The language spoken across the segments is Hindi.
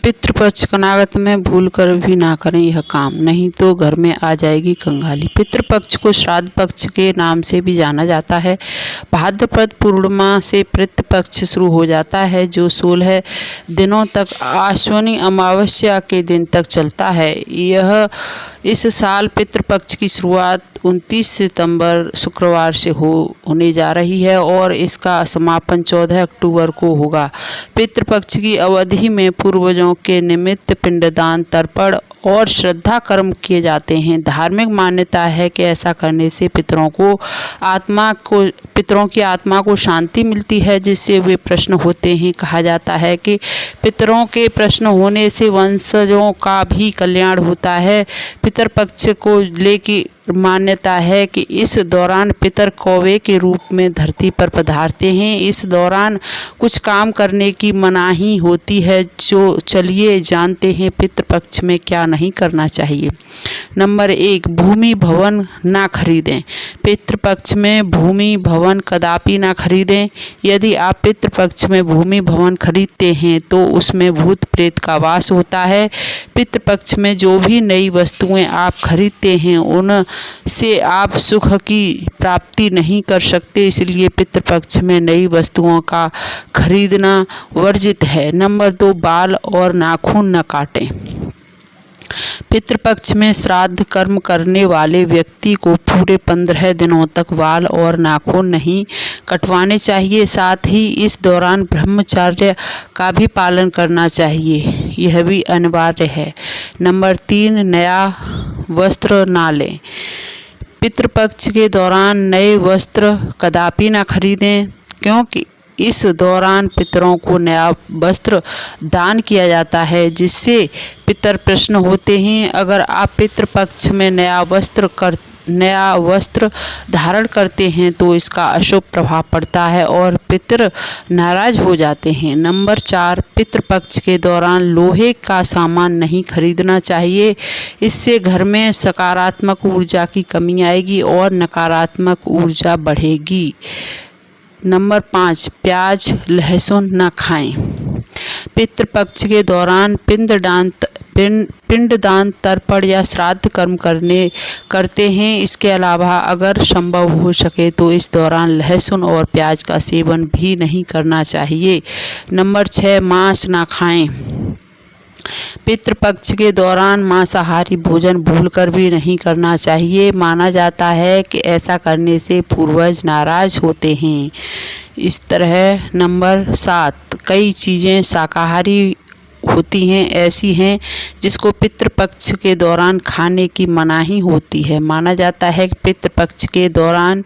पितृपक्ष कनागत में भूल कर भी ना करें यह काम, नहीं तो घर में आ जाएगी कंगाली। पितृपक्ष को श्राद्ध पक्ष के नाम से भी जाना जाता है। भाद्रपद पूर्णिमा से पितृपक्ष शुरू हो जाता है, जो 16 दिनों तक आश्विनी अमावस्या के दिन तक चलता है। इस साल पितृपक्ष की शुरुआत 29 सितंबर शुक्रवार से होने जा रही है और इसका समापन 14 अक्टूबर को होगा। पितृपक्ष की अवधि में पूर्वजों के निमित्त पिंडदान, तर्पण और श्रद्धा कर्म किए जाते हैं। धार्मिक मान्यता है कि ऐसा करने से पितरों की आत्मा को शांति मिलती है, जिससे वे प्रसन्न होते हैं। कहा जाता है कि पितरों के प्रसन्न होने से वंशजों का भी कल्याण होता है। पितृपक्ष को लेकर मान्यता है कि इस दौरान पितर कौवे के रूप में धरती पर पधारते हैं। इस दौरान कुछ काम करने की मनाही होती है, जो चलिए जानते हैं पितृपक्ष में क्या नहीं करना चाहिए। नंबर 1, भूमि भवन ना खरीदें। पितृपक्ष में भूमि भवन कदापि ना खरीदें। यदि आप पितृपक्ष में भूमि भवन खरीदते हैं तो उसमें भूत प्रेत का वास होता है। पितृपक्ष में जो भी नई वस्तुएं आप खरीदते हैं उनसे आप सुख की प्राप्ति नहीं कर सकते, इसलिए पितृपक्ष में नई वस्तुओं का खरीदना वर्जित है। नंबर 2, बाल और नाखून न काटें। पितृपक्ष में श्राद्ध कर्म करने वाले व्यक्ति को पूरे 15 दिनों तक बाल और नाखून नहीं कटवाने चाहिए। साथ ही इस दौरान ब्रह्मचर्य का भी पालन करना चाहिए, यह भी अनिवार्य है। नंबर 3, नया वस्त्र ना लें। पितृपक्ष के दौरान नए वस्त्र कदापि ना खरीदें, क्योंकि इस दौरान पितरों को नया वस्त्र दान किया जाता है, जिससे पितर प्रसन्न होते हैं। अगर आप पितृपक्ष में नया वस्त्र धारण करते हैं तो इसका अशुभ प्रभाव पड़ता है और पितर नाराज हो जाते हैं। नंबर 4, पितृपक्ष के दौरान लोहे का सामान नहीं खरीदना चाहिए। इससे घर में सकारात्मक ऊर्जा की कमी आएगी और नकारात्मक ऊर्जा बढ़ेगी। नंबर 5, प्याज लहसुन न खाएं। पितृपक्ष के दौरान पिंडदान, तर्पण या श्राद्ध कर्म करते हैं। इसके अलावा अगर संभव हो सके तो इस दौरान लहसुन और प्याज का सेवन भी नहीं करना चाहिए। नंबर 6, मांस ना खाएं। पितृपक्ष के दौरान मांसाहारी भोजन भूलकर भी नहीं करना चाहिए। माना जाता है कि ऐसा करने से पूर्वज नाराज होते हैं। इस तरह नंबर 7, कई चीज़ें शाकाहारी होती हैं, ऐसी हैं जिसको पितृपक्ष के दौरान खाने की मनाही होती है। माना जाता है कि पितृपक्ष के दौरान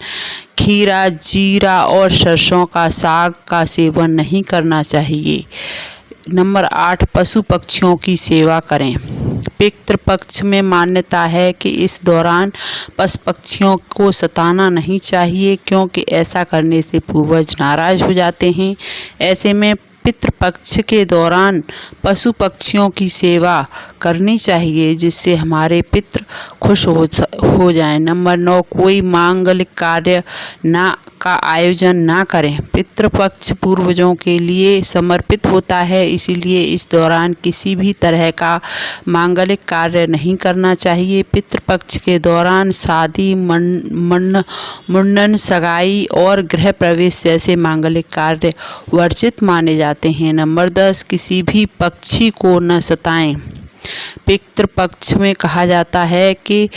खीरा, जीरा और सरसों का साग का सेवन नहीं करना चाहिए। नंबर 8, पशु पक्षियों की सेवा करें। पितृपक्ष में मान्यता है कि इस दौरान पशु पक्षियों को सताना नहीं चाहिए, क्योंकि ऐसा करने से पूर्वज नाराज हो जाते हैं। ऐसे में पितृपक्ष के दौरान पशु पक्षियों की सेवा करनी चाहिए, जिससे हमारे पितृ खुश हो जाएं। नंबर 9, कोई मांगलिक कार्य का आयोजन ना करें। पितृपक्ष पूर्वजों के लिए समर्पित होता है, इसीलिए इस दौरान किसी भी तरह का मांगलिक कार्य नहीं करना चाहिए। पितृपक्ष के दौरान शादी, मुंडन, सगाई और गृह प्रवेश जैसे मांगलिक कार्य वर्जित माने जाते हैं। नंबर 10, किसी भी पक्षी को न सताएं। पितृपक्ष में कहा जाता है कि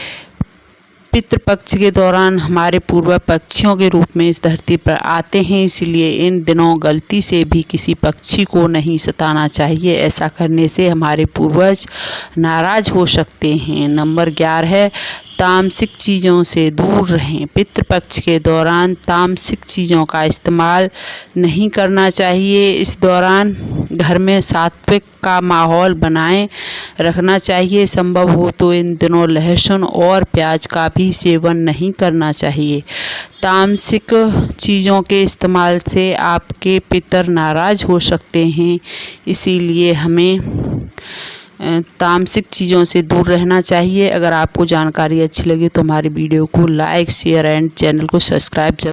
पितृपक्ष के दौरान हमारे पूर्वज पक्षियों के रूप में इस धरती पर आते हैं, इसलिए इन दिनों गलती से भी किसी पक्षी को नहीं सताना चाहिए। ऐसा करने से हमारे पूर्वज नाराज हो सकते हैं। नंबर 11 है, तामसिक चीज़ों से दूर रहें। पितृपक्ष के दौरान तामसिक चीज़ों का इस्तेमाल नहीं करना चाहिए। इस दौरान घर में सात्विक का माहौल बनाए रखना चाहिए। संभव हो तो इन दिनों लहसुन और प्याज का भी सेवन नहीं करना चाहिए। तामसिक चीज़ों के इस्तेमाल से आपके पितर नाराज हो सकते हैं, इसीलिए हमें तामसिक चीज़ों से दूर रहना चाहिए। अगर आपको जानकारी अच्छी लगी तो हमारी वीडियो को लाइक, शेयर एंड चैनल को सब्सक्राइब